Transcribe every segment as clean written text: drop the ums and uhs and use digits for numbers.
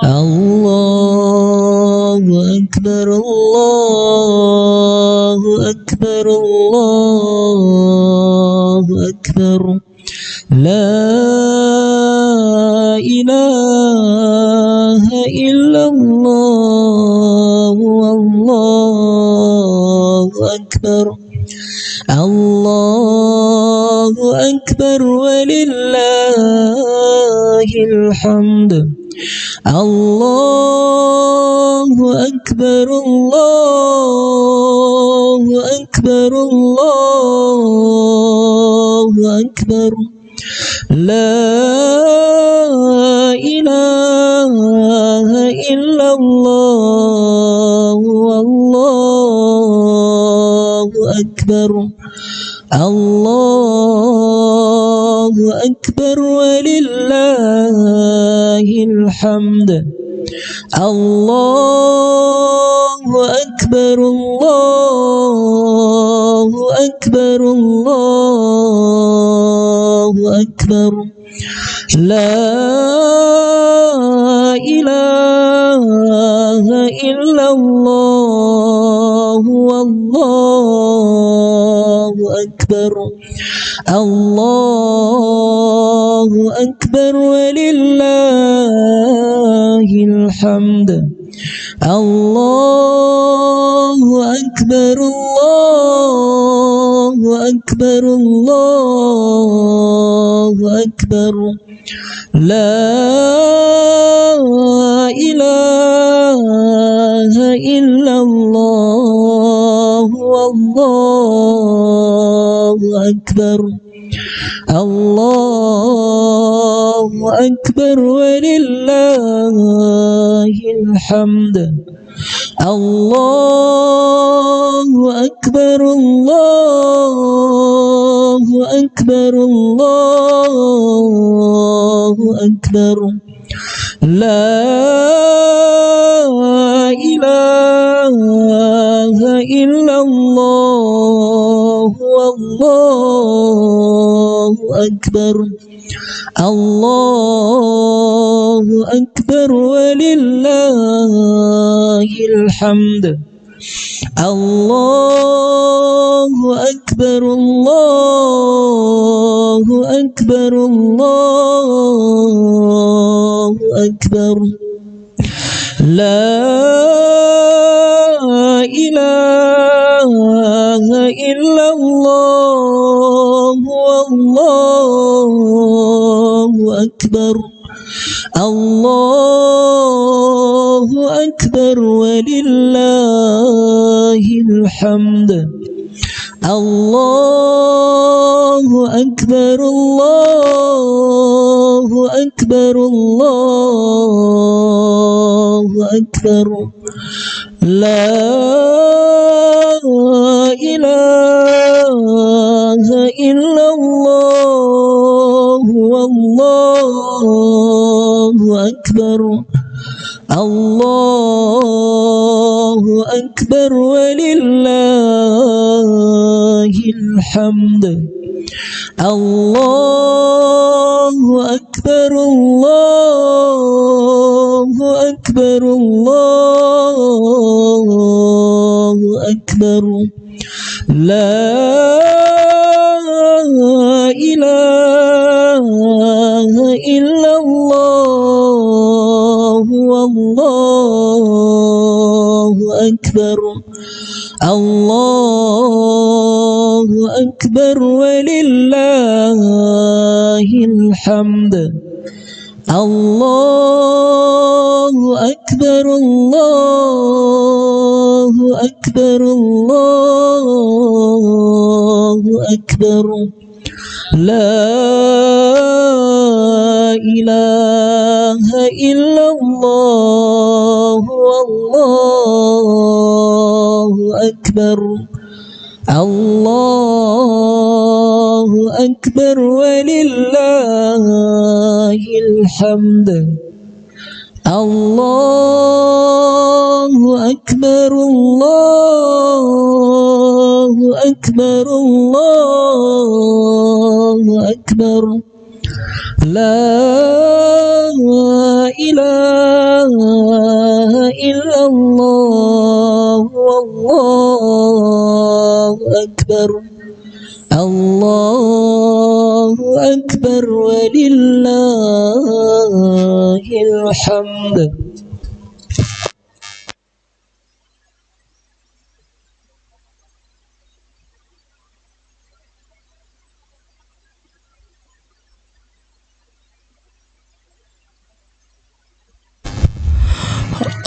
الله أكبر الله أكبر الله أكبر لا إله إلا الله والله أكبر الله أكبر ولله الحمد الله أكبر الله أكبر الله أكبر لا إله إلا الله والله أكبر الله أكبر ولله الحمد الله أكبر الله أكبر الله أكبر لا إله إلا الله والله أكبر الله أكبر ولله الحمد الله أكبر الله أكبر الله أكبر لا إله إلا الله والله أكبر الله أكبر ولله الحمد الله أكبر الله أكبر الله أكبر لا إله إلا الله والله أكبر الله أكبر ولله الحمد الله أكبر الله أكبر الله أكبر لا إله إلا الله والله أكبر الله أكبر ولله الحمد الله أكبر الله أكبر الله أكبر لا إله إلا الله والله أكبر الله أكبر ولله الحمد الله أكبر الله أكبر الله أكبر لا إله إلا الله والله أكبر الله أكبر ولله الحمد الله أكبر الله أكبر الله أكبر لا إله إلا الله والله أكبر الله أكبر ولله الحمد الله أكبر الله أكبر الله أكبر لا إله الله والله أكبر الله أكبر ولله الحمد.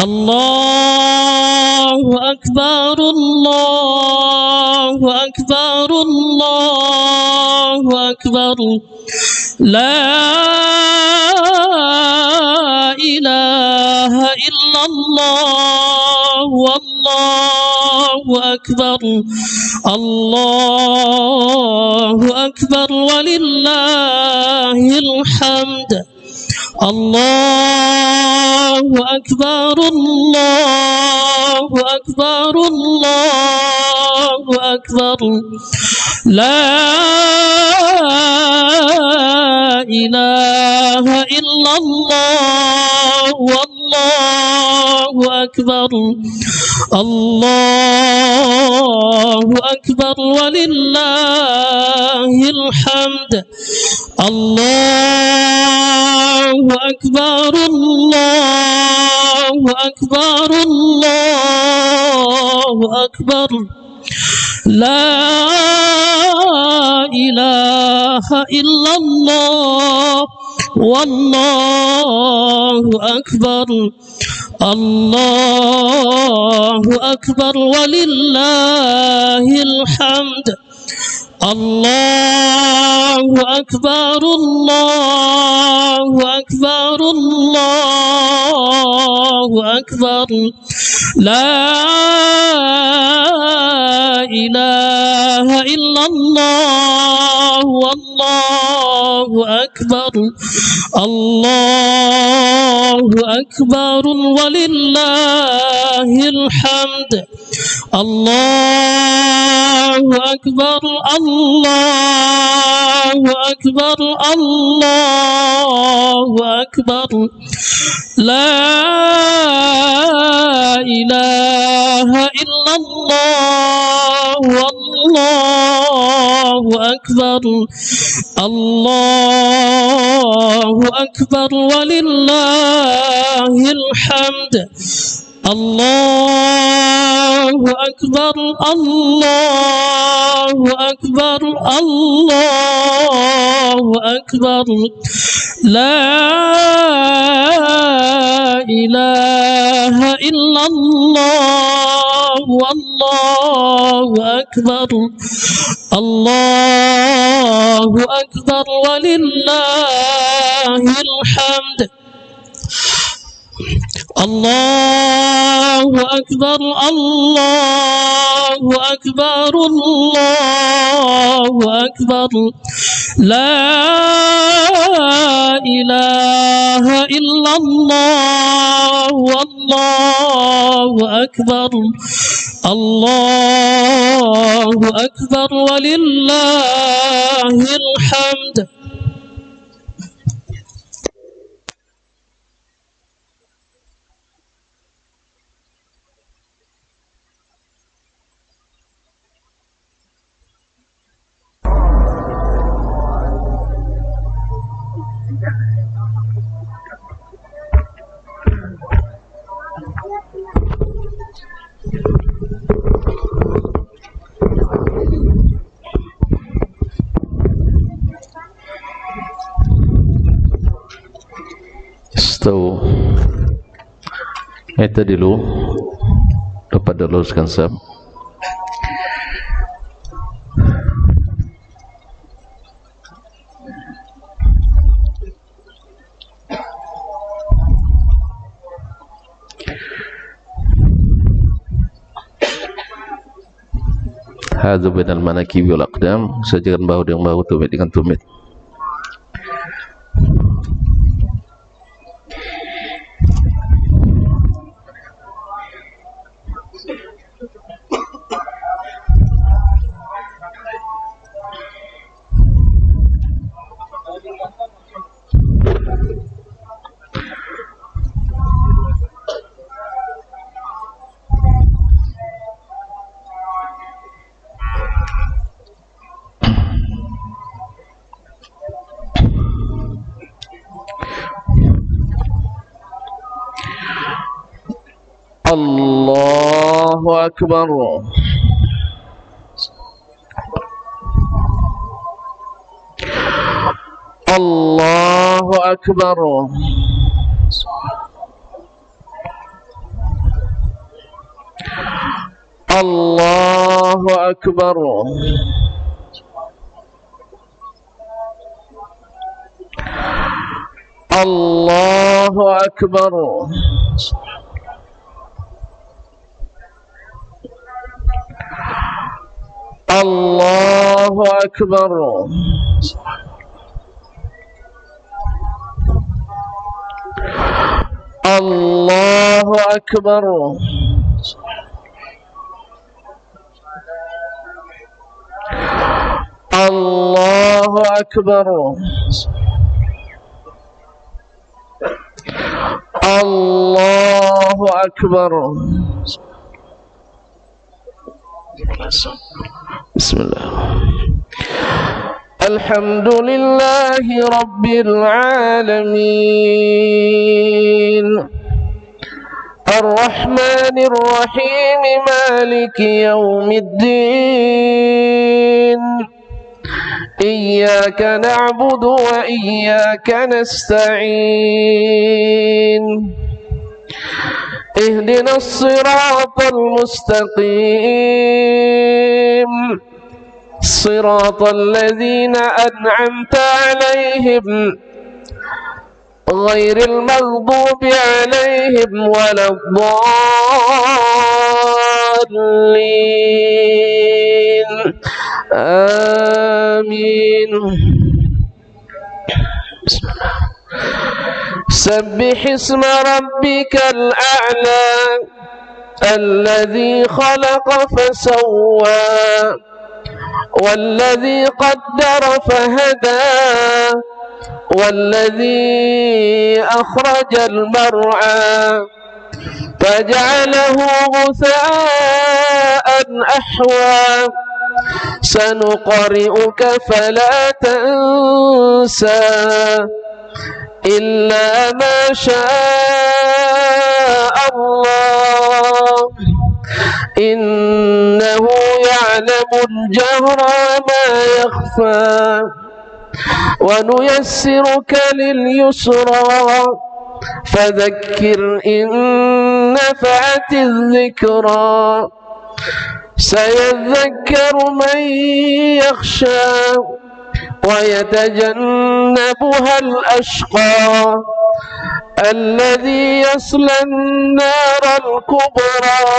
الله أكبر الله أكبر الله أكبر لا إله إلا الله والله أكبر الله أكبر ولله الحمد. الله أكبر الله أكبر الله أكبر لا إله إلا الله والله أكبر الله أكبر ولله الحمد. الله أكبر الله أكبر الله أكبر لا إله إلا الله والله أكبر الله أكبر ولله الحمد. الله أكبر الله أكبر الله أكبر لا إله إلا الله والله أكبر الله أكبر ولله الحمد. الله أكبر الله أكبر الله أكبر لا إله إلا الله والله أكبر الله أكبر ولله الحمد. الله أكبر الله أكبر الله أكبر لا إله إلا الله والله أكبر الله أكبر ولله الحمد. الله أكبر الله أكبر الله أكبر لا إله إلا الله والله أكبر الله أكبر ولله الحمد. Tahu itu dulu dapat diluruskan sab. Hadza bainal manakib wal aqdam, sajakan bahu dengan bahu, tumit dengan tumit. الله أكبر. الله أكبر. الله أكبر. الله أكبر. الله أكبر. الله أكبر. الله أكبر. الله أكبر. بسم الله. الحمد لله رب العالمين الرحمن الرحيم مالك يوم الدين إياك نعبد وإياك نستعين اهدنا الصراط المستقيم صراط الذين أنعمت عليهم غير المغضوب عليهم ولا الضالين آمين. بسم الله. سبح اسم ربك الأعلى الذي خلق فسوى والذي قدر فهدى والذي أخرج المرعى فجعله غثاء أحوى سنقرئك فلا تنسى إلا ما شاء الله إنه يعلم الجهر وما يخفى ونيسرك لليسرى فذكر إن نفعت الذكرى سيذكر من يخشى ويتجنبها الأشقى الذي يصلى النار الكبرى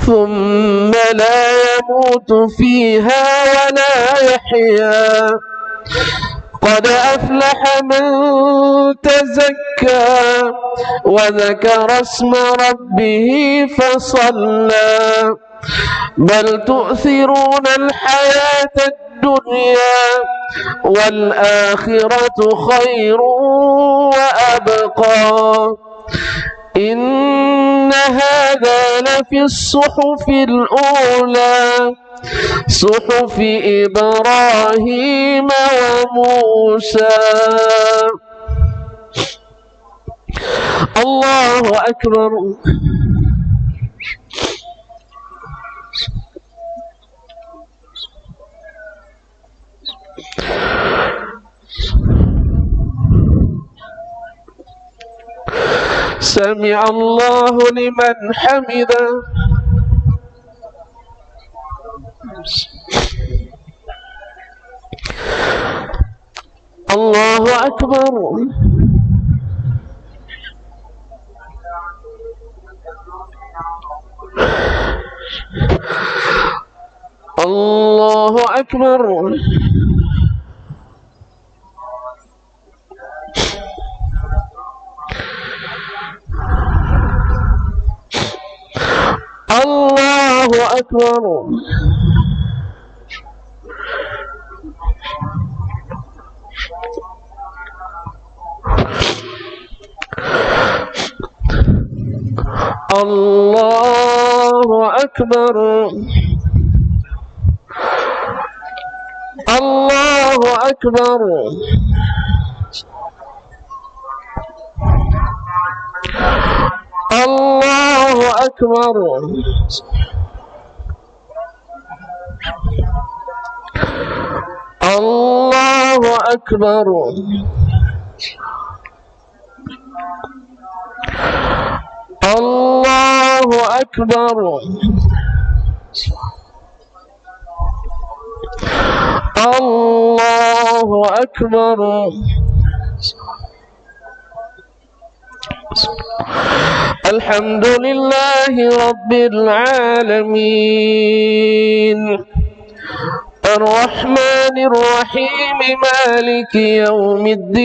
ثم لا يموت فيها ولا يحيا قد أفلح من تزكى وذكر اسم ربه فصلى بل تؤثرون الحياة الدنيا والآخرة خير وأبقى إن هذا لفي الصحف الأولى صحف إبراهيم وموسى. الله أكبر. سمع الله لمن حمده. الله أكبر. الله أكبر. الله أكبر. الله أكبر. الله أكبر. الله أكبر الله أكبر الله أكبر الله أكبر الحمد لله رب العالمين الرحمن الرحيم مالك يوم الدين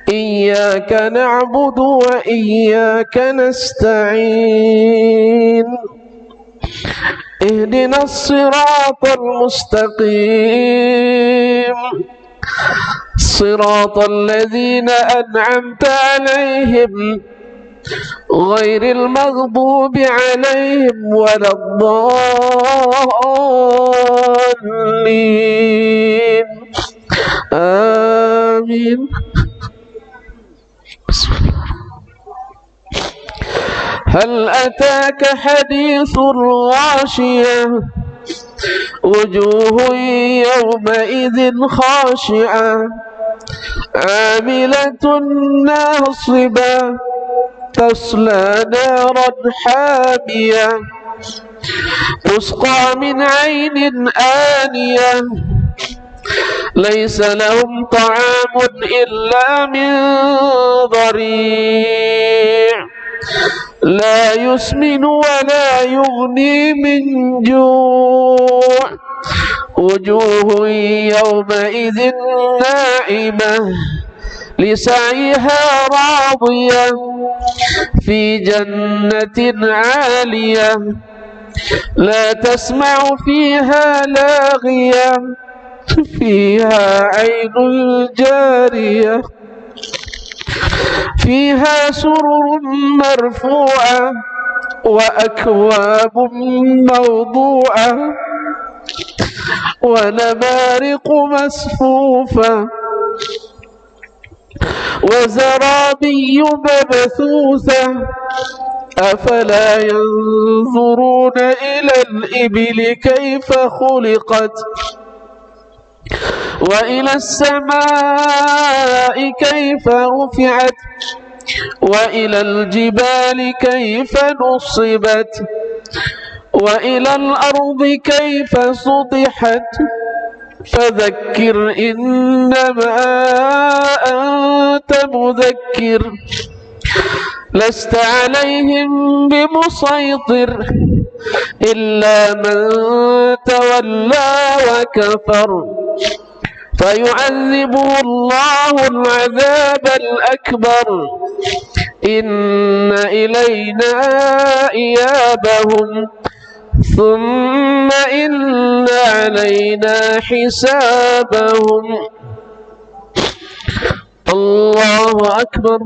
إياك نعبد وإياك نستعين اهدنا الصراط المستقيم صراط الذين أنعمت عليهم غير المغضوب عليهم ولا الضالين آمين. هل أتاك حديث الغاشية وجوه يومئذ خاشعة عاملة ناصبة تصلى نارا حامية تسقى من عين آنية ليس لهم طعام إلا من ضريع لا يسمن ولا يغني من جوع وجوه يومئذ ناعمة لسعيها راضية في جنة عالية لا تسمع فيها لاغية فيها عين جارية فيها سرر مرفوعة وأكواب موضوعة ونمارق مصفوفة وزرابي مبثوثة أفلا ينظرون إلى الإبل كيف خلقت وإلى السماء كيف رفعت وإلى الجبال كيف نصبت وإلى الأرض كيف سطحت فذكر إنما أنت مذكر لست عليهم بمسيطر إلا من تولى وكفر فيعذبه الله العذاب الأكبر إن إلينا إيابهم ثم إن علينا حسابهم. الله أكبر.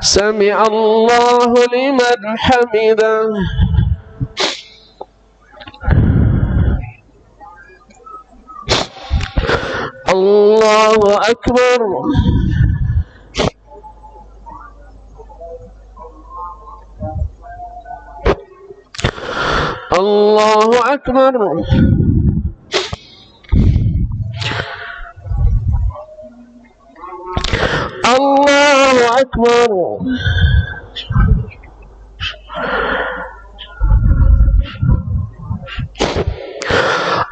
سمع الله لمن حمده. الله أكبر. الله أكبر. الله أكبر.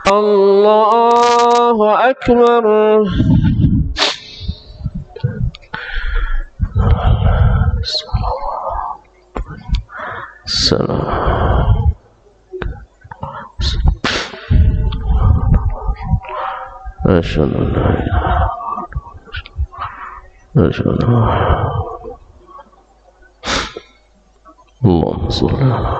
الله أكبر. السلام. أشهد أن لا إله إلا الله أشهد أن اللهم صل على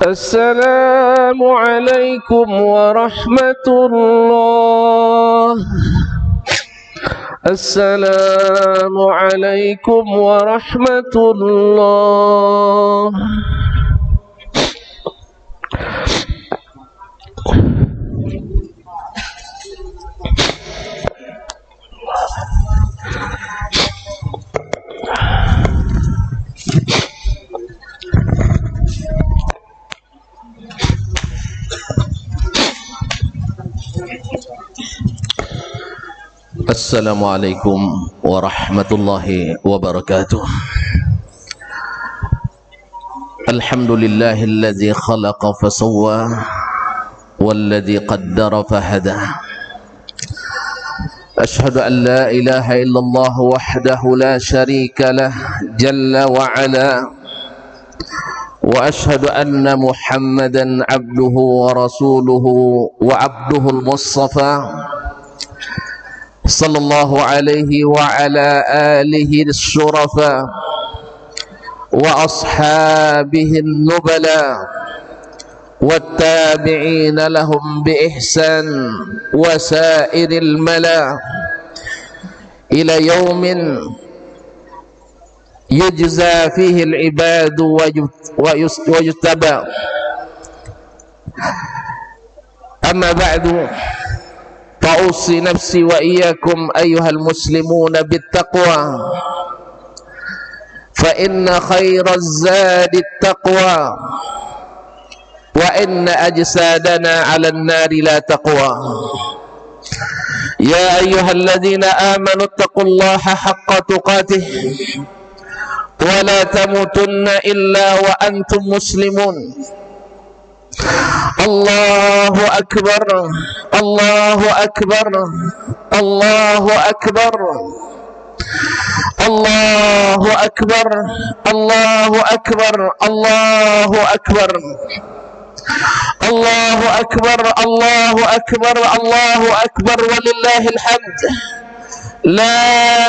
السلام عليكم ورحمة الله. السلام عليكم ورحمة الله. Assalamualaikum warahmatullahi wabarakatuh. Alhamdulillahilladzi khalaqa fasawwa walladzi qaddara fahada. Ashhadu an la ilaha illallah wahdahu la syarika lah jalla wa ala. Wa ashhadu anna Muhammadan abduhu wa rasuluhu wa abduhul mustafa sallallahu alaihi wa ala alihi as-syurafa wa ashabihi an-nubala wattabi'ina lahum bi ihsan wa sa'iril mala ila yaumin yujza fihi al-ibadu wa yujtaba. Amma ba'du, فأوصي نفسي وإياكم أيها المسلمون بالتقوى فإن خير الزاد التقوى وإن أجسادنا على النار لا تقوى. يا أيها الذين آمنوا اتقوا الله حق تقاته ولا تموتن إلا وأنتم مسلمون. الله أكبر الله أكبر الله أكبر الله أكبر الله أكبر الله أكبر الله أكبر الله أكبر الله أكبر ولله الحمد. لا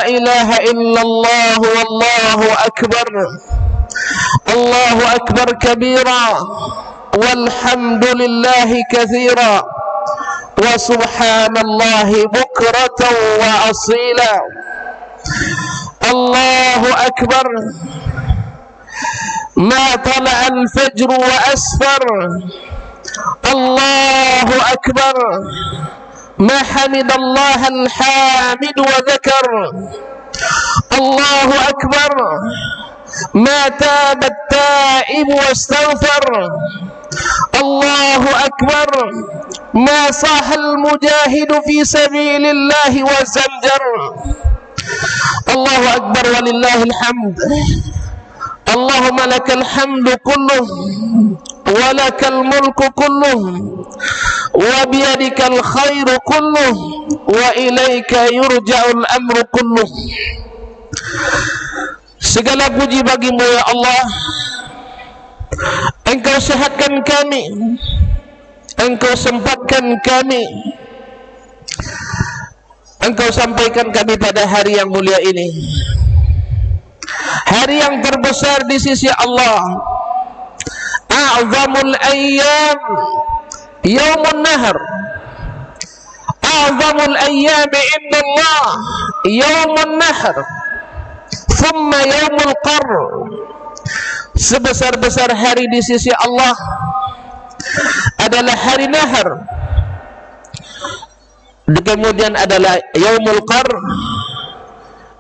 إله إلا الله والله أكبر. الله أكبر كبيرا والحمد لله كثيرا وسبحان الله بكرة وأصيلا. الله أكبر. ما طلع الفجر وأسفر. الله أكبر. ما حمد الله الحامد وذكر. الله أكبر. ما تاب التائب واستغفر. الله أكبر. ما صاح المجاهد في سبيل الله وزمجر. الله أكبر ولله الحمد. اللهم لك الحمد كله ولك الملك كله وبيدك الخير كله وإليك يرجع الأمر كله. Segala puji bagimu ya Allah. Engkau sehatkan kami, Engkau sempatkan kami, Engkau sampaikan kami pada hari yang mulia ini, hari yang terbesar di sisi Allah. A'zamul ayyam yaumun nahr. A'zamul ayyam inda Allah yaumun nahr. Thumma yaumul qarr. Sebesar-besar hari di sisi Allah adalah hari nahar. Kemudian adalah yaumul qarr,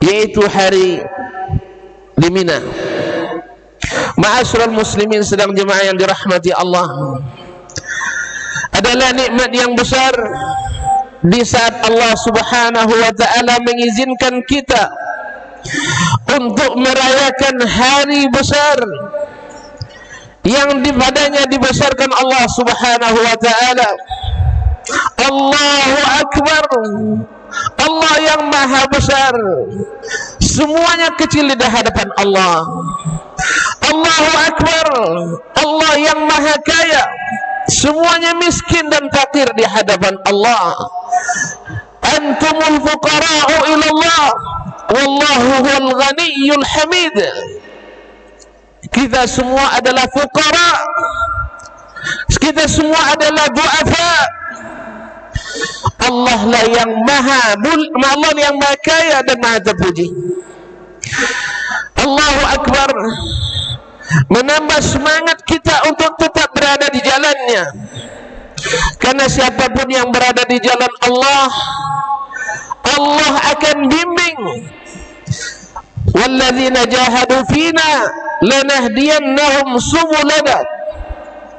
yaitu hari di Mina. Ma'asyiral muslimin sedang jemaah yang dirahmati Allah, adalah nikmat yang besar di saat Allah Subhanahu wa taala mengizinkan kita untuk merayakan hari besar yang padanya dibesarkan Allah Subhanahu wa taala. Allahu Akbar. Allah yang maha besar, semuanya kecil di hadapan Allah. Allahu Akbar. Allah yang maha kaya, semuanya miskin dan fakir di hadapan Allah. Antumul fuqara'u ila Allah wallahu huwal ghaniyyul hamid. Kita semua adalah fuqara, kita semua adalah du'afa. Allah lah yang Allah yang maha kaya dan maha terpuji. Allahu Akbar. Menambah semangat kita untuk tetap berada di jalannya. Karena siapapun yang berada di jalan Allah, Allah akan bimbing. Walladzina jahadu fina lanahdiyannahum subulana.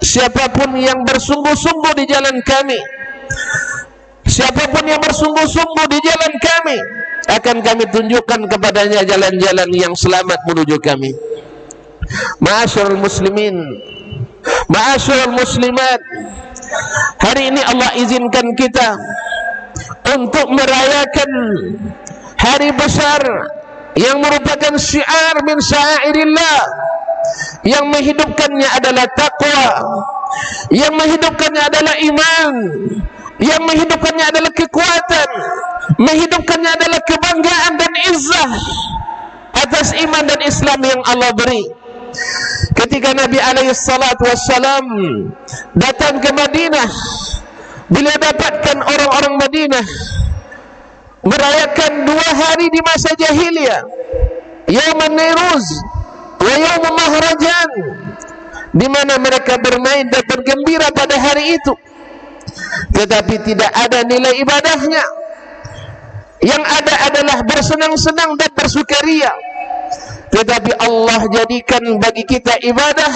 Siapapun yang bersungguh-sungguh di jalan kami, siapapun yang bersungguh-sungguh di jalan kami, akan kami tunjukkan kepadanya jalan-jalan yang selamat menuju kami. Ma'asyiral muslimin, ma'asyiral muslimat, hari ini Allah izinkan kita untuk merayakan hari besar yang merupakan syiar min syairillah, yang menghidupkannya adalah taqwa, yang menghidupkannya adalah iman, yang menghidupkannya adalah kekuatan, menghidupkannya adalah kebanggaan dan izzah atas iman dan Islam yang Allah beri. Ketika Nabi SAW datang ke Madinah, beliau dapatkan orang-orang Madinah merayakan 2 hari di masa jahiliyah, Yauman Nairuz wa Yaum Mahrajan, di mana mereka bermain dan bergembira pada hari itu, tetapi tidak ada nilai ibadahnya. Yang ada adalah bersenang-senang dan bersukaria. Tetapi Allah jadikan bagi kita ibadah,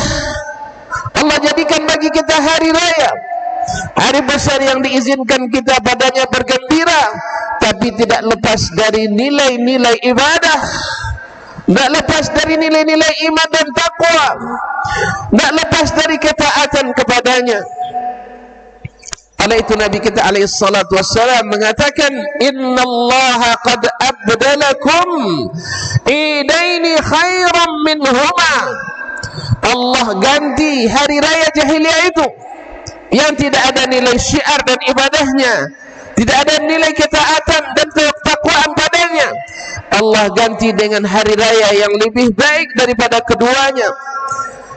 Allah jadikan bagi kita hari raya, hari besar yang diizinkan kita padanya bergembira, tapi tidak lepas dari nilai-nilai ibadah, tidak lepas dari nilai-nilai iman dan taqwa, tidak lepas dari ketaatan kepadanya. Oleh itu Nabi kita alaihi salatu wassalam mengatakan, innallaha qad abdalakum idaini khairan minhuma. Allah ganti hari raya jahiliyah itu yang tidak ada nilai syiar dan ibadahnya, tidak ada nilai ketaatan dan ketakwaan padanya, Allah ganti dengan hari raya yang lebih baik daripada keduanya.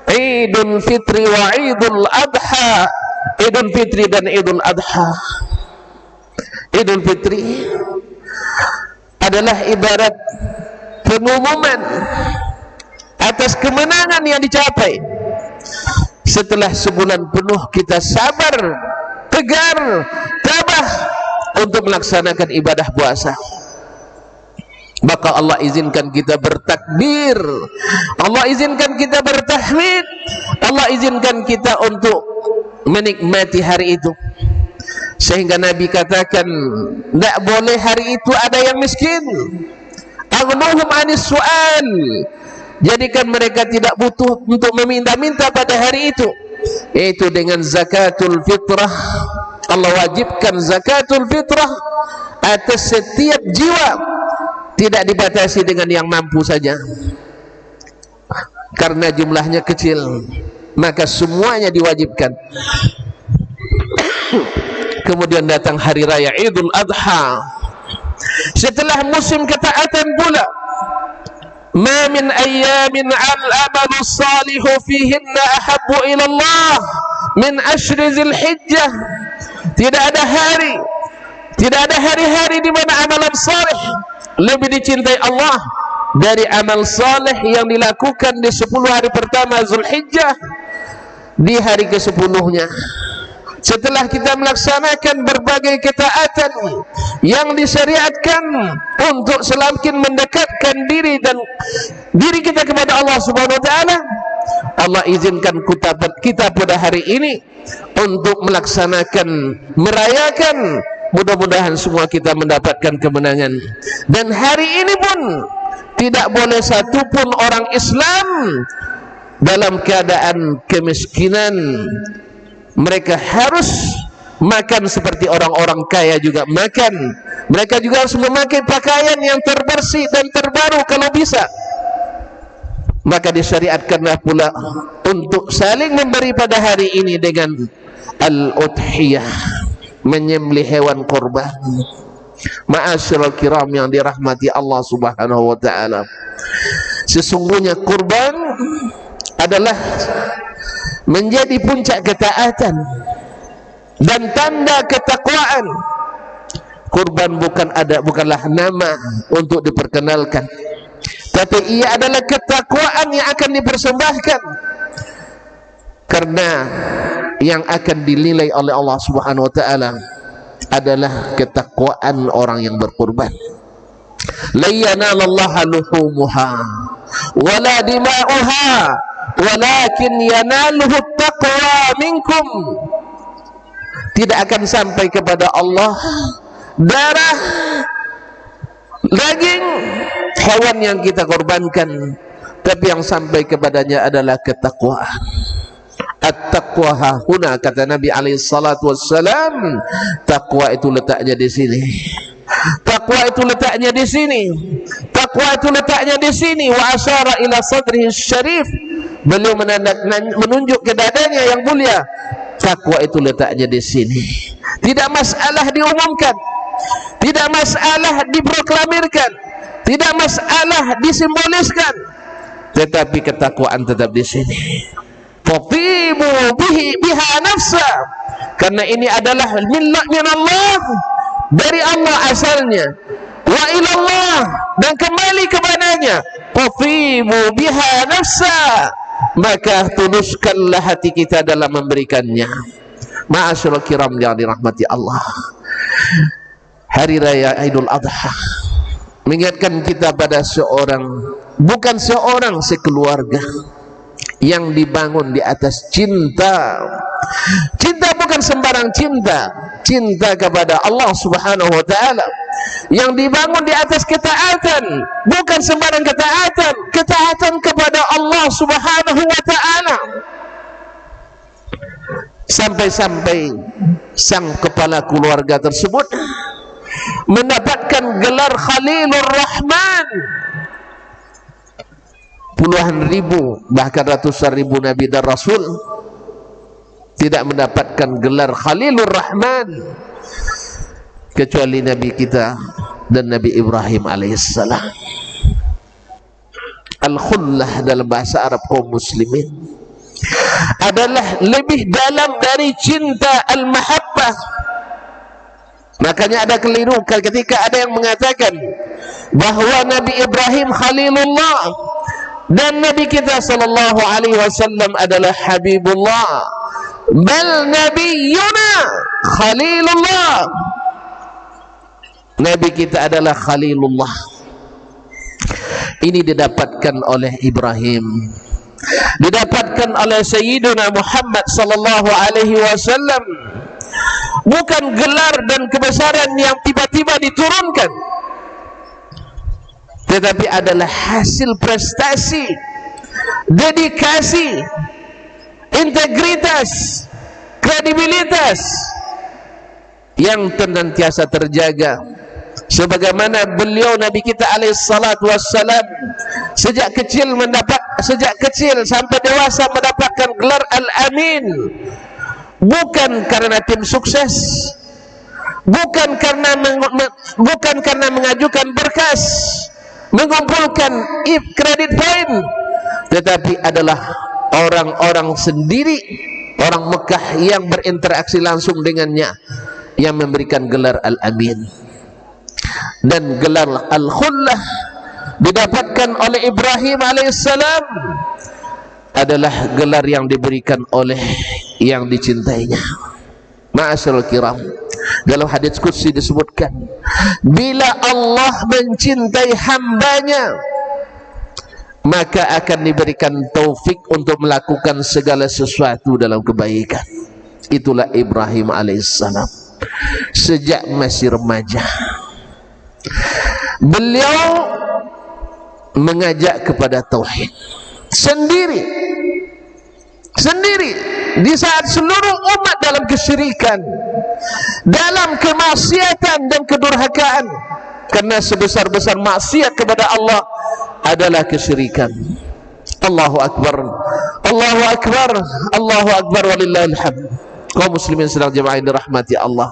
Idul Fitri wa Idul Adha. Idul Fitri dan Idul Adha. Idul Fitri adalah ibarat pengumuman atas kemenangan yang dicapai setelah sebulan penuh kita sabar, tegar, tabah untuk melaksanakan ibadah puasa. Maka Allah izinkan kita bertakbir, Allah izinkan kita bertahmid, Allah izinkan kita untuk menikmati hari itu. Sehingga Nabi katakan, tidak boleh hari itu ada yang miskin. Aghnuhum anis su'al, jadikan mereka tidak butuh untuk meminta-minta pada hari itu, yaitu dengan zakatul fitrah. Allah wajibkan zakatul fitrah atas setiap jiwa, tidak dibatasi dengan yang mampu saja, karena jumlahnya kecil, maka semuanya diwajibkan. Kemudian datang hari raya Idul Adha. Setelah musim ketaatan pula, ma min ayyamin al-amalu salihu fihinna ahabbu ila Allah min ashri Zulhijjah. Tidak ada hari, tidak ada hari-hari di mana amalan salih lebih dicintai Allah dari amal saleh yang dilakukan di 10 hari pertama Zulhijjah, di hari ke-10-nya. Setelah kita melaksanakan berbagai ketaatan yang disyariatkan untuk semakin mendekatkan diri dan diri kita kepada Allah Subhanahu wa taala, Allah izinkan kita pada hari ini untuk melaksanakan, merayakan. Mudah-mudahan semua kita mendapatkan kemenangan. Dan hari ini pun tidak boleh satupun orang Islam dalam keadaan kemiskinan. Mereka harus makan seperti orang-orang kaya juga makan. Mereka juga harus memakai pakaian yang terbersih dan terbaru kalau bisa. Maka disyariatkanlah pula untuk saling memberi pada hari ini dengan al-udhiyah, menyembelih hewan kurban. Ma'asyiral kiram yang dirahmati Allah Subhanahu wa taala, sesungguhnya kurban adalah menjadi puncak ketaatan dan tanda ketakwaan Kurban bukanlah nama untuk diperkenalkan, tapi ia adalah ketakwaan yang akan dipersembahkan, karena yang akan dinilai oleh Allah Subhanahu wa taala adalah ketakwaan orang yang berkurban. La yanalallaha luhumuha wala dima'uha walakin yanaluhu taqwa minkum. Tidak akan sampai kepada Allah darah, daging hewan yang kita korbankan, tapi yang sampai kepadanya adalah ketakwaan. At-taqwa hahuna, kata Nabi alaihi salatu wassalam, takwa itu letaknya di sini. Takwa itu letaknya di sini. Takwa itu letaknya di sini. Wa asyara ila sadrihi syarif. Beliau menunjuk ke dadanya yang mulia. Takwa itu letaknya di sini. Tidak masalah diumumkan, tidak masalah diproklamirkan, tidak masalah disimboliskan, tetapi ketakwaan tetap di sini. Fatibu biha nafsa, karena ini adalah min Allah, dari Allah asalnya, wa ilallah, dan kembali kepadanya. Fatibu biha nafsa, maka tuluskanlah hati kita dalam memberikannya. Ma'asyiral kiram yang dirahmati Allah, hari raya Idul Adha mengingatkan kita pada bukan seorang, sekeluarga yang dibangun di atas cinta. Cinta bukan sembarang cinta, cinta kepada Allah Subhanahu wa taala yang dibangun di atas ketaatan, bukan sembarang ketaatan kepada Allah Subhanahu wa taala. Sampai-sampai sang kepala keluarga tersebut mendapatkan gelar Khalilur Rahman. Puluhan ribu, bahkan ratusan ribu Nabi dan Rasul tidak mendapatkan gelar Khalilur Rahman kecuali Nabi kita dan Nabi Ibrahim alaihissalam. Al-khullah dalam bahasa Arab kaum muslimin adalah lebih dalam dari cinta al-mahabbah. Makanya ada keliru ketika ada yang mengatakan bahwa Nabi Ibrahim Khalilullah dan Nabi kita sallallahu alaihi wasallam adalah Habibullah. Bal nabiyuna Khalilullah, Nabi kita adalah Khalilullah. Ini didapatkan oleh Ibrahim, didapatkan oleh Sayyiduna Muhammad sallallahu alaihi wasallam. Bukan gelar dan kebesaran yang tiba-tiba diturunkan, tetapi adalah hasil prestasi, dedikasi, integritas, kredibilitas yang senantiasa terjaga. Sebagaimana beliau Nabi kita alaihi salatu wassalam sejak kecil sampai dewasa mendapatkan gelar Al-Amin, bukan karena tim sukses, bukan karena mengajukan berkas, mengumpulkan kredit poin, tetapi adalah orang-orang sendiri, orang Mekah yang berinteraksi langsung dengannya yang memberikan gelar Al-Amin. Dan gelar Al-Khullah didapatkan oleh Ibrahim alaihissalam adalah gelar yang diberikan oleh yang dicintainya. Ma'asyiral kiram, dalam hadits qudsi disebutkan, bila Allah mencintai hambanya, maka akan diberikan taufik untuk melakukan segala sesuatu dalam kebaikan. Itulah Ibrahim alaihissalam. Sejak masih remaja, beliau mengajak kepada tauhid sendiri di saat seluruh umat dalam kesyirikan, dalam kemaksiatan dan kedurhakaan. Karena sebesar-besar maksiat kepada Allah adalah kesyirikan. Allahu Akbar, Allahu Akbar, Allahu Akbar, walillahil hamd. Kaum muslimin sedang jemaah yang dirahmati Allah,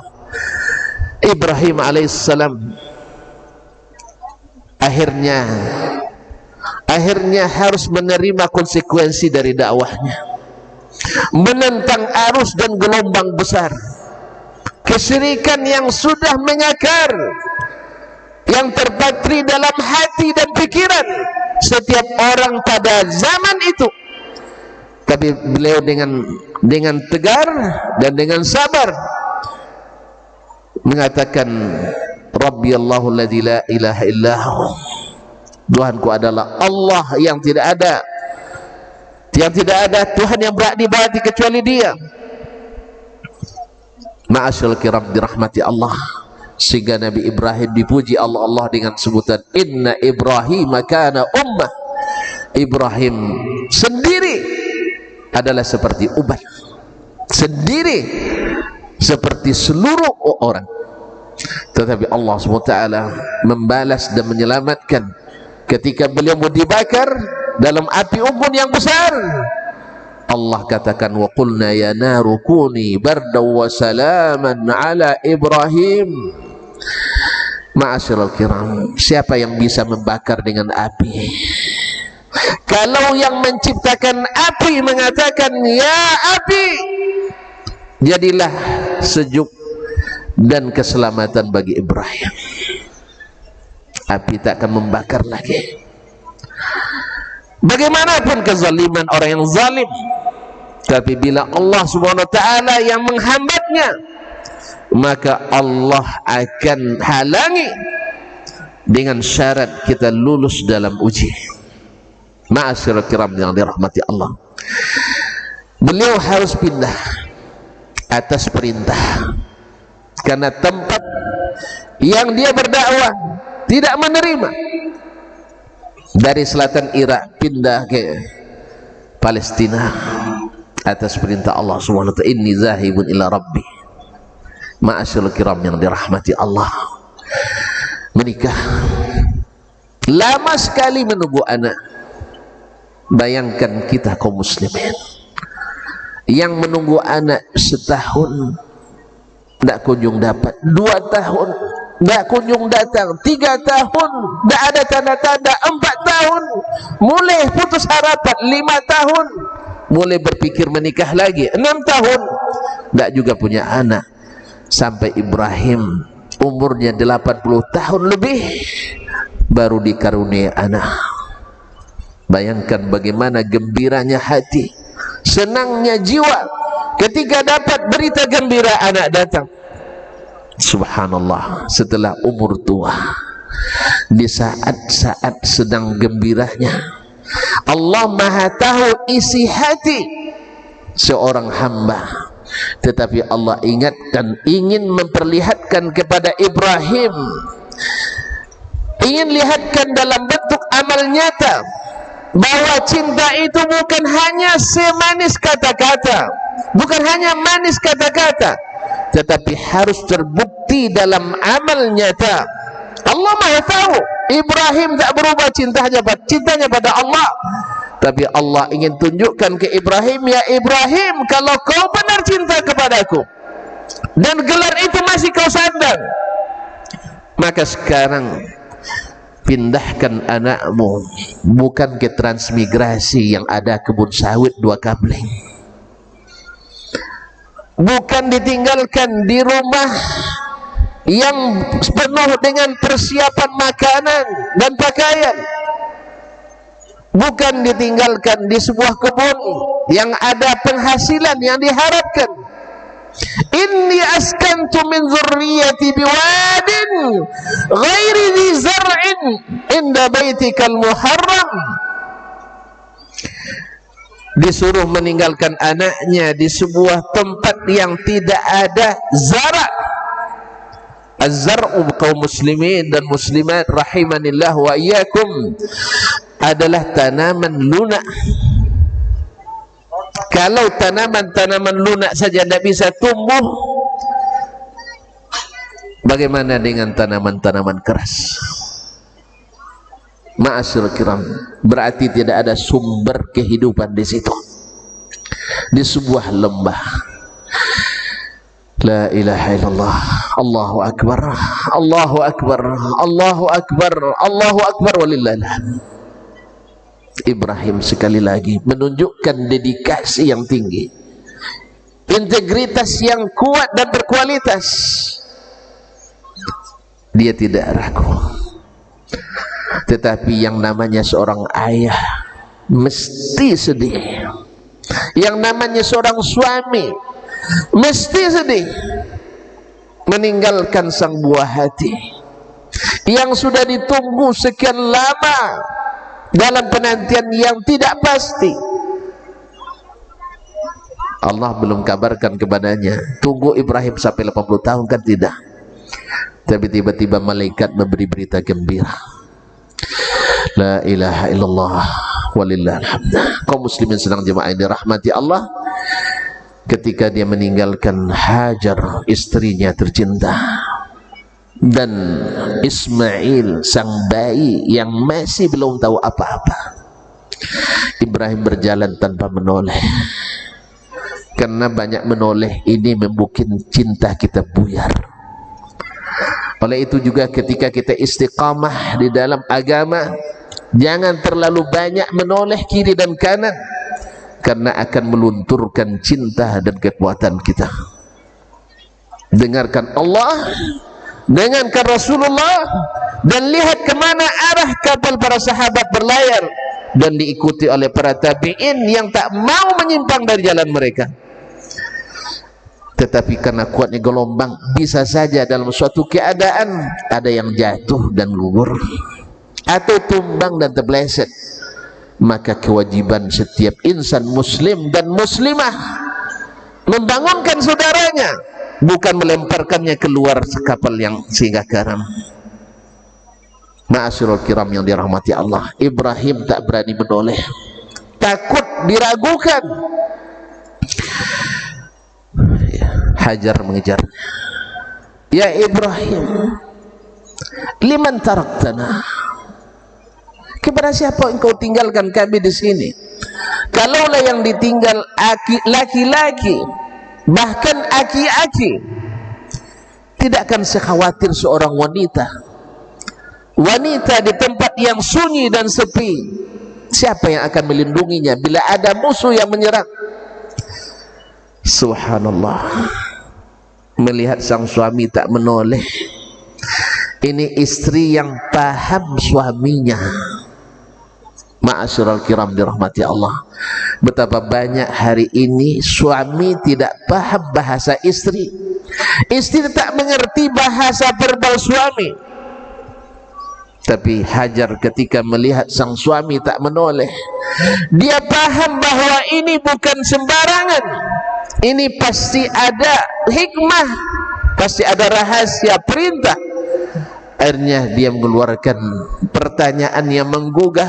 Ibrahim alaihissalam akhirnya harus menerima konsekuensi dari dakwahnya, menentang arus dan gelombang besar kesyirikan yang sudah mengakar, yang terpatri dalam hati dan pikiran setiap orang pada zaman itu. Tapi beliau dengan tegar dan dengan sabar mengatakan, Rabbi Allahu alladzi la ilaha illahu, Tuhanku adalah Allah yang tidak ada Tuhan yang berhak diibadati kecuali Dia. Ma'asyil kiram, dirahmati Allah, sehingga Nabi Ibrahim dipuji Allah dengan sebutan Inna Ibrahim kana ummah. Ibrahim sendiri adalah seperti umat, sendiri seperti seluruh orang. Tetapi Allah SWT membalas dan menyelamatkan ketika beliau mau dibakar dalam api unggun yang besar. Allah katakan, wa qulna ya naru kuni bardaw wa salaman ala Ibrahim. Ma'asyiral kiram, siapa yang bisa membakar dengan api? Kalau yang menciptakan api mengatakan, ya api, jadilah sejuk dan keselamatan bagi Ibrahim. Api tak akan membakar lagi. Bagaimanapun kezaliman orang yang zalim, tapi bila Allah Subhanahu wa taala yang menghambatnya, maka Allah akan halangi dengan syarat kita lulus dalam uji. Ma'asyiral kiram yang dirahmati Allah, beliau harus pindah atas perintah, karena tempat yang dia berdakwah tidak menerima. Dari selatan Irak pindah ke Palestina atas perintah Allah Subhanahu wa ta'ala, inni zahibun ila rabbi. Ma'asyiral kiram yang dirahmati Allah, menikah, lama sekali menunggu anak. Bayangkan kita kaum muslimin yang menunggu anak setahun tidak kunjung dapat, 2 tahun tidak kunjung datang, 3 tahun tidak ada tanda-tanda, 4 tahun mulai putus harapan, 5 tahun mulai berpikir menikah lagi, 6 tahun tidak juga punya anak, sampai Ibrahim umurnya 80 tahun lebih baru dikaruniai anak. Bayangkan bagaimana gembiranya hati, senangnya jiwa ketika dapat berita gembira anak datang. Subhanallah, setelah umur tua, di saat-saat sedang gembiranya, Allah Maha tahu isi hati seorang hamba. Tetapi Allah ingatkan, ingin memperlihatkan kepada Ibrahim, ingin lihatkan dalam bentuk amal nyata bahwa cinta itu bukan hanya semanis kata-kata, bukan hanya manis kata-kata, tetapi harus terbukti dalam amal nyata. Allah Maha tahu Ibrahim tak berubah cintanya pada Allah, tapi Allah ingin tunjukkan ke Ibrahim, ya Ibrahim, kalau kau benar cinta kepadaku dan gelar itu masih kau sandang, maka sekarang pindahkan anakmu bukan ke transmigrasi yang ada kebun sawit 2 kabling, bukan ditinggalkan di rumah yang penuh dengan persiapan makanan dan pakaian, bukan ditinggalkan di sebuah kebun yang ada penghasilan yang diharapkan. Inni askantu min zurriyati biwadin ghairi dhi zar'in inda baitikal muharram. Disuruh meninggalkan anaknya di sebuah tempat yang tidak ada zara'. Az-zar'u kaum muslimin dan muslimat rahimanillah wa iyyakum adalah tanaman lunak. Kalau tanaman-tanaman lunak saja tidak bisa tumbuh, bagaimana dengan tanaman-tanaman keras? Ma'asyiral kiram, berarti tidak ada sumber kehidupan di situ, di sebuah lembah. La ilaha illallah, Allahu akbar, Allahu akbar, Allahu akbar, Allahu akbar, walillahilhamd. Ibrahim sekali lagi menunjukkan dedikasi yang tinggi. integritas yang kuat dan berkualitas, dia tidak ragu. Tetapi yang namanya seorang ayah mesti sedih, yang namanya seorang suami mesti sedih meninggalkan sang buah hati yang sudah ditunggu sekian lama dalam penantian yang tidak pasti. Allah belum kabarkan kepadanya, tunggu Ibrahim sampai 80 tahun, kan tidak. Tapi tiba-tiba malaikat memberi berita gembira. La ilaha illallah walillahil hamd. Kaum muslimin sedang jemaah ini rahmati Allah, ketika dia meninggalkan Hajar, istrinya tercinta, dan Ismail, sang bayi yang masih belum tahu apa-apa, Ibrahim berjalan tanpa menoleh. Karena banyak menoleh ini membuat cinta kita buyar. Oleh itu juga ketika kita istiqamah di dalam agama, jangan terlalu banyak menoleh kiri dan kanan, karena akan melunturkan cinta dan kekuatan kita. Dengarkan Allah, dengarkan Rasulullah, dan lihat kemana arah kapal para sahabat berlayar, dan diikuti oleh para tabi'in yang tak mau menyimpang dari jalan mereka. Tetapi karena kuatnya gelombang, bisa saja dalam suatu keadaan ada yang jatuh dan gugur, atau tumbang dan terpeleset. Maka kewajiban setiap insan muslim dan muslimah membangunkan saudaranya, bukan melemparkannya keluar kapal yang singgah garam. Ma'asyiral kiram yang dirahmati Allah, Ibrahim tak berani menoleh, takut diragukan. Hajar mengejar, ya Ibrahim, liman taraktana, kepada siapa engkau tinggalkan kami di sini? Kalaulah yang ditinggal laki-laki, bahkan aki-aki, tidak akan sekhawatir seorang wanita. Wanita di tempat yang sunyi dan sepi, siapa yang akan melindunginya bila ada musuh yang menyerang? Subhanallah, melihat sang suami tak menoleh. Ini istri yang paham suaminya. Ma'asyiral kiram dirahmati Allah, betapa banyak hari ini suami tidak paham bahasa istri, istri tak mengerti bahasa verbal suami. Tapi Hajar ketika melihat sang suami tak menoleh, dia paham bahwa ini bukan sembarangan, ini pasti ada hikmah, pasti ada rahasia perintah. Akhirnya dia mengeluarkan pertanyaan yang menggugah,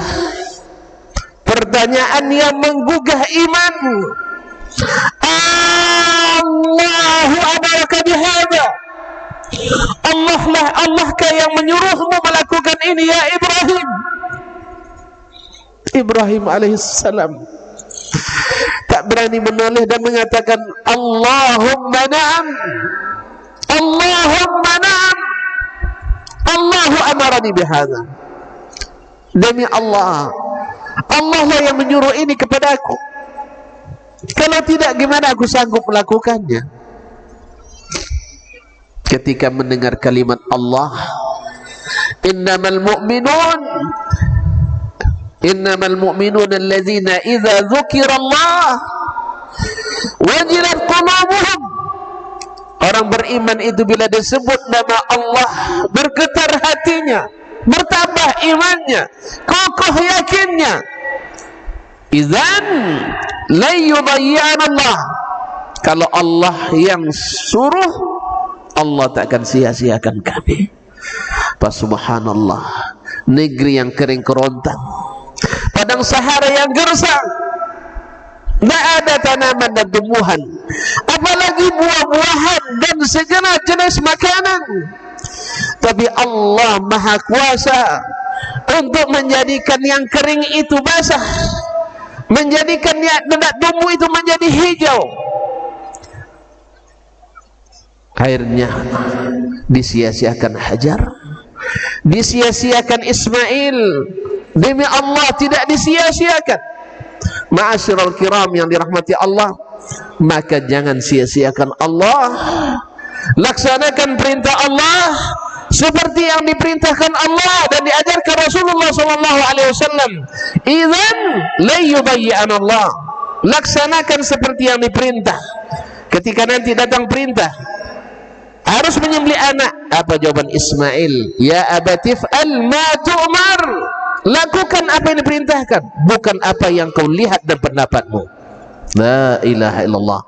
pertanyaan yang menggugah iman. Allahu amaraka bihadza, Allahkah yang menyuruhmu melakukan ini ya Ibrahim? Ibrahim alaihissalam tak berani menoleh dan mengatakan Allahumma na'am, Allahumma na'am, Allahu amarani bihadza. Demi Allah, Allah lah yang menyuruh ini kepadaku. Kalau tidak, gimana aku sanggup melakukannya? Ketika mendengar kalimat Allah, innamal mu'minun alladzina idza dzukirallah wajilat qulubuhum. Orang beriman itu bila disebut nama Allah, bergetar hatinya, bertambah imannya, kokoh yakinnya. Idzan la yudayyi'ana Allah. Kalau Allah yang suruh, Allah tak akan sia-siakan kami. Subhanallah, negeri yang kering kerontang, padang Sahara yang gersang, tidak ada tanaman dan tumbuhan, apalagi buah-buahan dan segala jenis makanan. Tapi Allah Maha Kuasa untuk menjadikan yang kering itu basah, menjadikan yang tidak tumbuh itu menjadi hijau. Akhirnya disia-siakan Hajar, disia-siakan Ismail. Demi Allah tidak disia-siakan. Ma'asyiral kiram yang dirahmati Allah, maka jangan sia-siakan Allah. Laksanakan perintah Allah seperti yang diperintahkan Allah dan diajarkan Rasulullah SAW. Idzan la yubayyi'an Allah. Laksanakan seperti yang diperintah. Ketika nanti datang perintah harus menyembelih anak, apa jawaban Ismail? Ya abati fa'al ma tu'mar. Lakukan apa yang diperintahkan, bukan apa yang kau lihat dan pendapatmu. La ilaha illallah.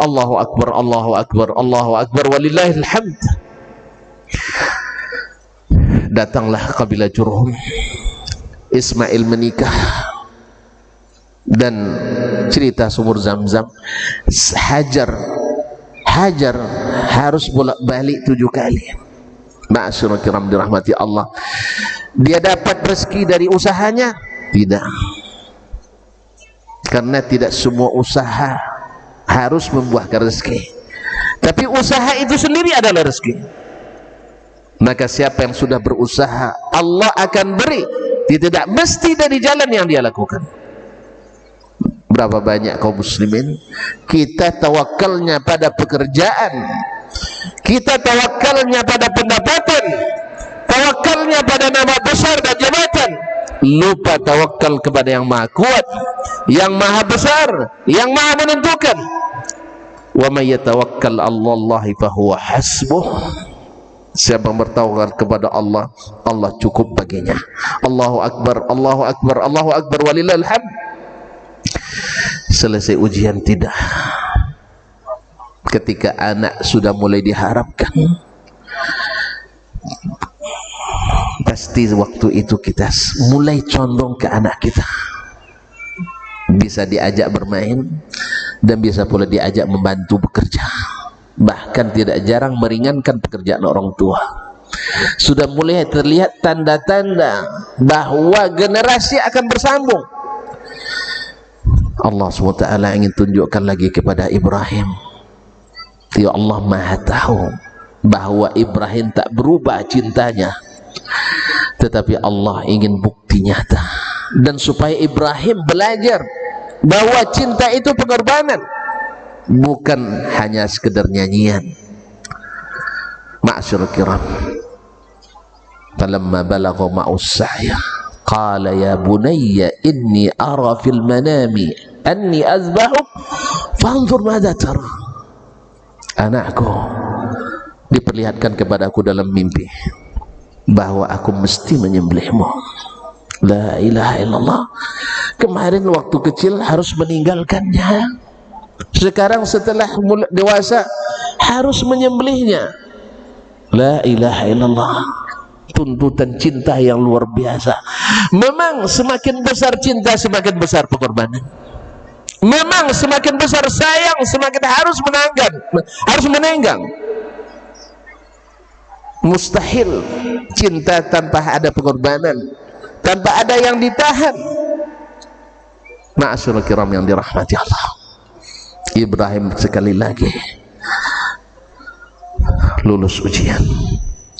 Allahu akbar, Allahu akbar, Allahu akbar, walillahil hamd. Datanglah kabilah Jurhum. Ismail menikah dan cerita sumur Zamzam. Hajar harus bolak-balik 7 kali. Ma'asyiral kiram dirahmati Allah. Dia dapat rezeki dari usahanya? Tidak. Karena tidak semua usaha harus membuahkan rezeki. Tapi usaha itu sendiri adalah rezeki. Maka siapa yang sudah berusaha, Allah akan beri. Tidak mesti dari jalan yang dia lakukan. Berapa banyak kaum muslimin kita tawakalnya pada pekerjaan, kita tawakalnya pada pendapatan, tawakalnya pada nama besar dan jabatan, lupa tawakal kepada yang maha kuat, yang maha besar, yang maha menentukan. Wa may yatawakkal 'alallahi fahuwa hasbuh. Siapa yang bertawakal kepada Allah, Allah cukup baginya. Allahu akbar, Allahu akbar, Allahu akbar, walillahil hamd. Selesai ujian tidak. Ketika anak sudah mulai diharapkan, pasti waktu itu kita mulai condong ke anak kita. Bisa diajak bermain dan bisa pula diajak membantu bekerja. Bahkan tidak jarang meringankan pekerjaan orang tua. Sudah mulai terlihat tanda-tanda bahwa generasi akan bersambung. Allah SWT ingin tunjukkan lagi kepada Ibrahim. Ya Allah Maha tahu bahwa Ibrahim tak berubah cintanya, tetapi Allah ingin bukti nyata. Dan supaya Ibrahim belajar bahwa cinta itu pengorbanan, bukan hanya sekedar nyanyian. Ma'asyiral kiram, falamma balagha ma'us sa'ya qala ya bunayya inni ara fil manami anni azbahuk fanzur madza tara. Anakku, diperlihatkan kepadaku dalam mimpi bahwa aku mesti menyembelihmu. La ilaha illallah. Kemarin waktu kecil harus meninggalkannya, sekarang setelah dewasa harus menyembelihnya. La ilaha illallah. Tuntutan cinta yang luar biasa. Memang semakin besar cinta, semakin besar pengorbanan. Memang semakin besar sayang, semakin harus menenggang. Mustahil cinta tanpa ada pengorbanan, tanpa ada yang ditahan. Ma'asyiral kiram yang dirahmati Allah, Ibrahim sekali lagi lulus ujian.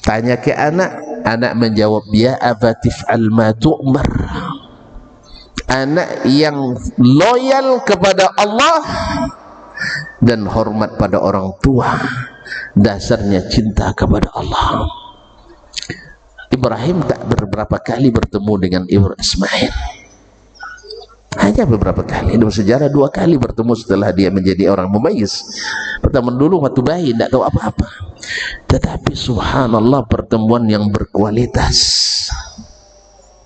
Tanya ke anak, anak menjawab, ya abatif al-ma tu'mar. Anak yang loyal kepada Allah dan hormat pada orang tua, dasarnya cinta kepada Allah. Ibrahim tak beberapa kali bertemu dengan Ismail, hanya beberapa kali. Dalam sejarah 2 kali bertemu setelah dia menjadi orang mumayyiz. Pertama dulu waktu bayi, tidak tahu apa-apa. Tetapi subhanallah, pertemuan yang berkualitas.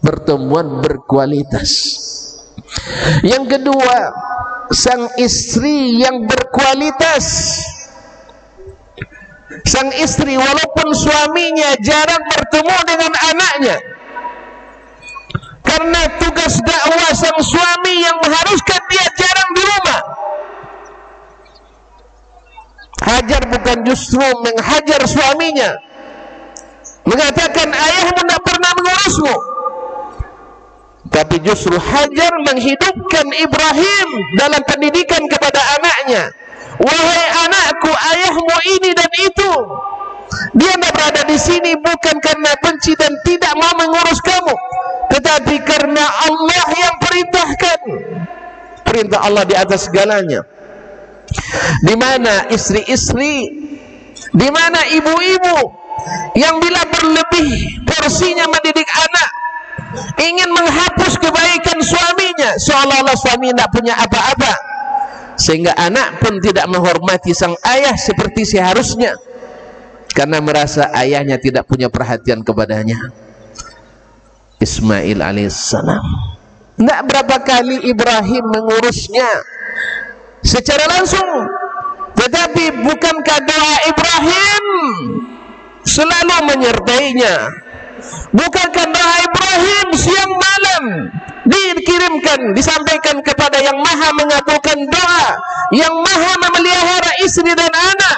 Pertemuan berkualitas. Yang kedua, sang istri yang berkualitas. Sang istri walaupun suaminya jarang bertemu dengan anaknya, karena tugas dakwah sang suami yang mengharuskan dia jarang di rumah. Hajar bukan justru menghajar suaminya, mengatakan ayahmu tidak pernah mengurusmu, tapi justru Hajar menghidupkan Ibrahim dalam pendidikan kepada anaknya. Wahai anakku, ayahmu ini dan itu. Dia tidak berada di sini bukan karena benci dan tidak mau mengurus kamu, tetapi karena Allah yang perintahkan. Perintah Allah di atas segalanya. Di mana istri-istri, di mana ibu-ibu yang bila berlebih porsinya mendidik anak, ingin menghapus kebaikan suaminya, seolah-olah suami tidak punya apa-apa, sehingga anak pun tidak menghormati sang ayah seperti seharusnya, karena merasa ayahnya tidak punya perhatian kepadanya. Ismail alaihissalam, tidak berapa kali Ibrahim mengurusnya secara langsung, tetapi bukankah doa Ibrahim selalu menyertainya? Bukankah doa Ibrahim siang malam dikirimkan, disampaikan kepada yang maha mengabulkan doa, yang maha memelihara istri dan anak?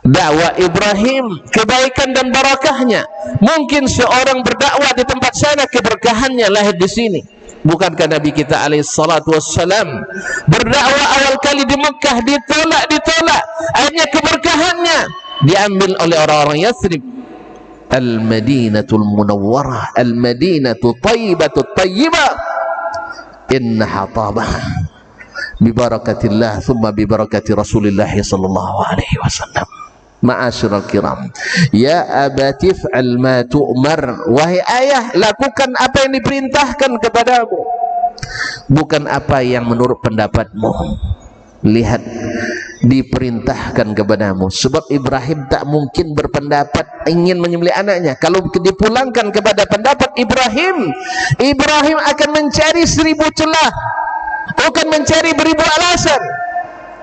Dakwah Ibrahim, kebaikan dan barakahnya. Mungkin seorang berdakwah di tempat sana, keberkahannya lahir di sini. Bukankah Nabi kita alaihissalatu wassalam berdakwah awal kali di Mekah ditolak, akhirnya keberkahannya diambil oleh orang-orang Yathrib. Al-Madinatul Munawwarah, Al-Madinatu Tayyibatul Tayyibah, innaha tabah bi barakatillah thumma bi barakati Rasulillah sallallahu alaihi wasallam. Ma'asyiral kiram, ya abati fa'al ma tu'mar, wahai ayah, lakukan apa yang diperintahkan kepadamu, bukan apa yang menurut pendapatmu. Lihat, diperintahkan kepadamu. Sebab Ibrahim tak mungkin berpendapat ingin menyembelih anaknya. Kalau dipulangkan kepada pendapat Ibrahim, Ibrahim akan mencari 1000 celah, akan mencari beribu alasan.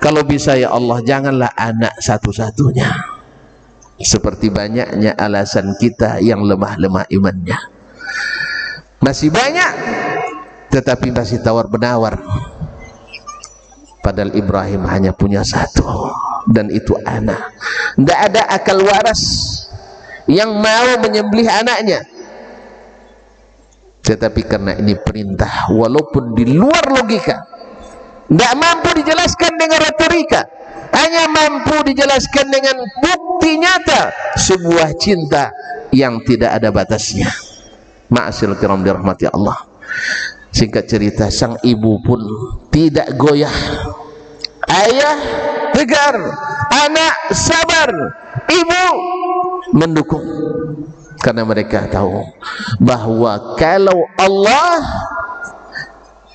Kalau bisa ya Allah, janganlah anak satu-satunya. Seperti banyaknya alasan kita yang lemah-lemah imannya. Masih banyak, tetapi masih tawar-menawar. Padahal Ibrahim hanya punya satu, dan itu anak. Tidak ada akal waras yang mau menyembelih anaknya. Tetapi karena ini perintah, walaupun di luar logika, tidak mampu dijelaskan dengan retorika, hanya mampu dijelaskan dengan bukti nyata sebuah cinta yang tidak ada batasnya. Ma'asyiral kiram dirahmati Allah. Singkat cerita, sang ibu pun tidak goyah. Ayah tegar, anak sabar, ibu mendukung, karena mereka tahu bahwa kalau Allah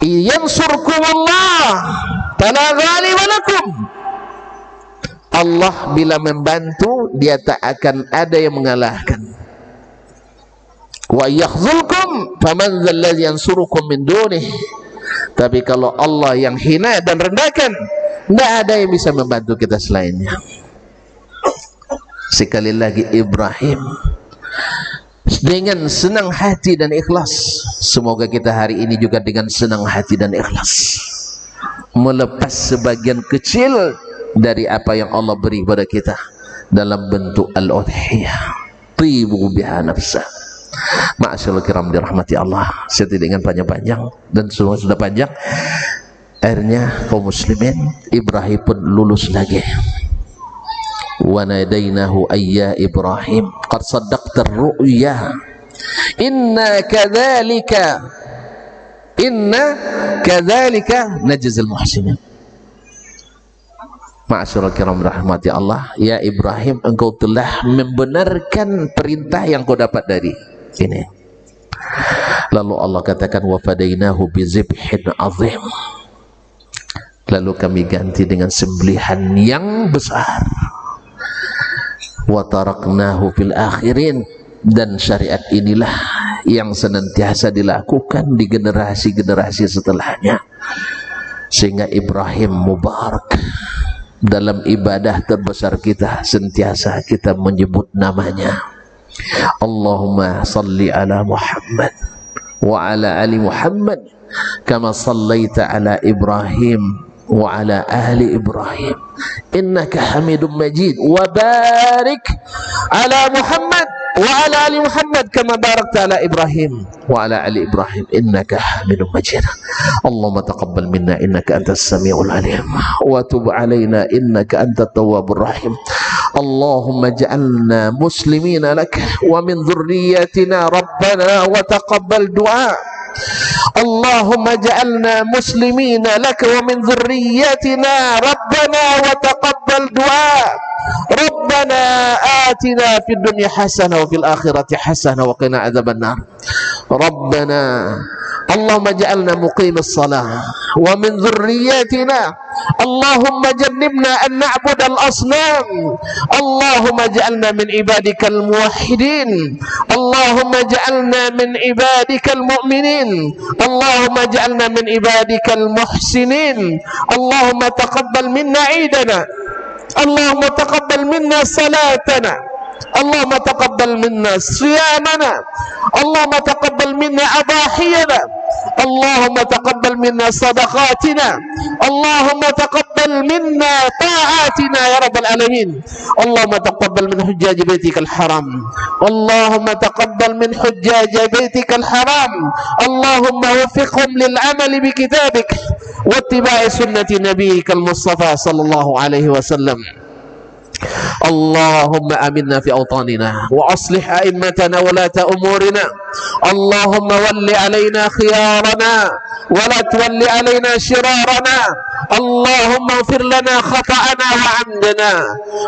yansurkumullah fala ghaliba lakum, Allah bila membantu, dia tak akan ada yang mengalahkan. Wa yakhzulkum faman dzalladzi yansurukum min dunih, tapi kalau Allah yang hina dan rendahkan, tidak ada yang bisa membantu kita selainnya. Sekali lagi Ibrahim dengan senang hati dan ikhlas. Semoga kita hari ini juga dengan senang hati dan ikhlas melepas sebagian kecil dari apa yang Allah beri kepada kita dalam bentuk al-udhiyah. Tibu biha nafsa. Ma'asyiral kiram dirahmati Allah. Saya tidak ingin panjang-panjang, dan semua sudah panjang. Akhirnya kaum muslimin, Ibrahim pun lulus lagi. Wa nadainahu ayya Ibrahim qad saddaqta ar-ru'ya inna kadzalika najzil muhsinin. Ma'asyiral kiram rahmati Allah, ya Ibrahim, engkau telah membenarkan perintah yang kau dapat dari ini. Lalu Allah katakan wa fadainahu bi zibhin azim, lalu kami ganti dengan sembelihan yang besar. Wa taraknahu fil akhirin, dan syariat inilah yang senantiasa dilakukan di generasi-generasi setelahnya, sehingga Ibrahim mubarak. Dalam ibadah terbesar kita sentiasa kita menyebut namanya. Allahumma salli ala Muhammad wa ala ali Muhammad kama sallaita ala Ibrahim wa ala ahli Ibrahim innaka Hamidum Majid, wa barik ala Muhammad wa ala ali Muhammad kama barakta ala Ibrahim wa ala ali Ibrahim innaka Hamidum Majid. Allahumma taqabbal minna innaka antas samiul alim wa tub alaina innaka antat tawwabur rahim. Allahumma ja'alna muslimina lak wa min dhurriyyatina rabbana wa taqabbal du'a. Allahumma ja'alna muslimina laka wa min dhurriyyatina rabbana wa taqabbal du'a. Rabbana atina fid dunya hasanah wa fil akhirati hasanah wa qina adzabannar. Rabbana Allahumma ja'alna muqimis salah wa min dhurriyyatina Allahumma jannibna an na'budal asnam. Allahumma ja'alna min ibadikal muwahhidin. Allahumma ja'alna min ibadikal mu'minin. Allahumma ja'alna min ibadikal muhsinin. Allahumma taqabbal minna 'idana. Allahumma taqabbal minna salatana. Allahumma taqabbal minna siyamana. Allahumma taqabbal minna adahiyana. Allahumma taqabbal minna sadaqatina. Allahumma taqabbal minna ta'atina ya rabbal alamin. Allahumma taqabbal min hujjaj baitikal haram. Allahumma taqabbal min hujjaj baitikal haram. Allahumma waffiqhum lil amali bi kitabik wa ittiba'i sunnati nabiyyikal mustafa sallallahu alaihi wasallam. Allahumma aminna fi awtanina wa aslih a'immatana wa lata umurina. Allahumma walli alaina khiyarana wa la tuwalli alaina shirarana. Allahumma ighfir lana khata'ana wa 'amdana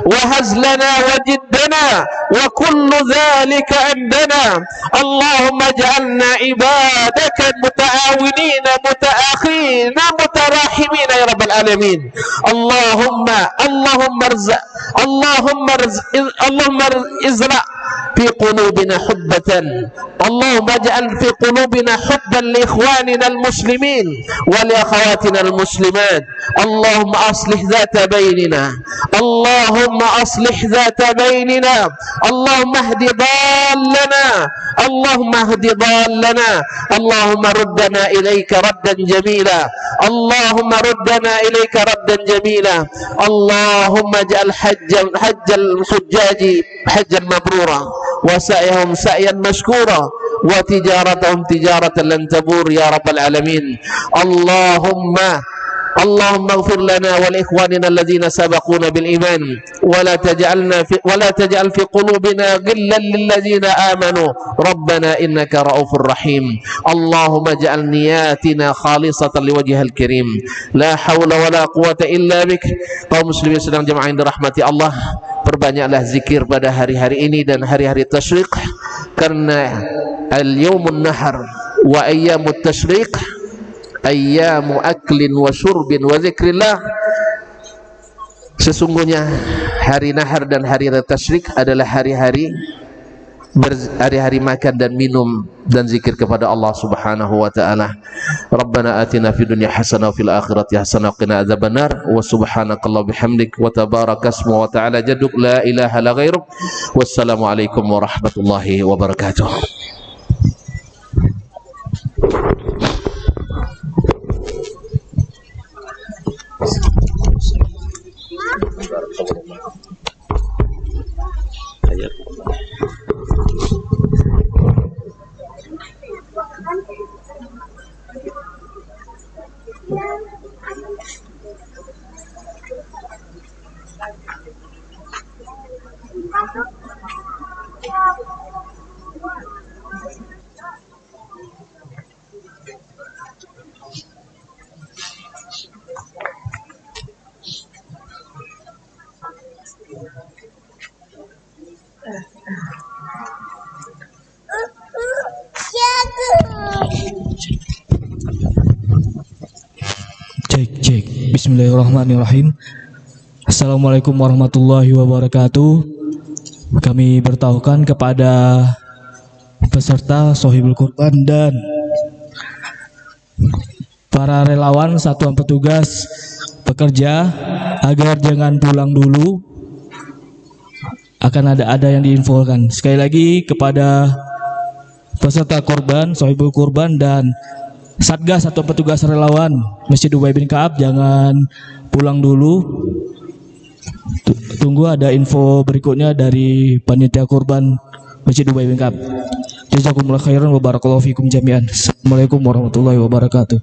wa hazlana wa jiddana wa kullu dhalika indana. Allahumma ij'alna ibadaka muta'awinina muta'akhina mutarahimina ya rabbal alamin. Allahumma izra fi qulubina hubbatan. Allahumma ij'al fi qulubina hubban li ikhwanina al-muslimin wa li akhawatina al-muslimat. Allahumma aslih dhata bainina. Allahumma aslih dhata bainina. Allahumma ihdi dallana. Allahumma ihdi dallana. Allahumma ruddana ilayka raddan jamila. Allahumma ruddana ilayka raddan jamila. Allahumma ij'al hajjal hujjaji hajjan mabrura wa sa'yahum sa'yan mashkura wa tijaratahum tijaratan lan tabur ya rabbal alamin. اللهم اغفر لنا ولإخواننا الذين سبقونا بالإيمان ولا تجعل في قلوبنا غلا للذين آمنوا ربنا إنك رؤوف رحيم. اللهم اجعل نياتنا خالصة لوجهه الكريم لا حول ولا قوة إلا بك. Kaum muslimin sedang jemaah yang dirahmati Allah, perbanyaklah zikir pada hari-hari ini dan hari-hari tasyrik, karena al-yawmun nahar wa ayyamut tasyrik ayyamu aklin wa syurbin wa zikrillah. Sesungguhnya hari nahar dan hari tasyrik adalah hari-hari makan dan minum dan zikir kepada Allah Subhanahu wa taala. Rabbana atina fid dunya hasanah wa fil akhirati hasanah wa qina adzabannar. Wa subhanakallah bihamdik wa tabarakasmu wa ta'ala jadduk la ilaha illa ghairuk. Wassalamu alaikum warahmatullahi wabarakatuh. Cek. Bismillahirrahmanirrahim. Assalamualaikum warahmatullahi wabarakatuh. Kami bertauhkan kepada peserta Sohibul Kurban dan para relawan satuan petugas pekerja agar jangan pulang dulu. Akan ada yang diinfokan. Sekali lagi kepada peserta korban, Sohibul Kurban dan Satgas atau petugas relawan Masjid Ubay bin Ka'ab, jangan pulang dulu. Tunggu ada info berikutnya dari panitia kurban Masjid Ubay bin Ka'ab. Jazakumullah khairan wa barakallahu fikum jami'an. Assalamualaikum warahmatullahi wabarakatuh.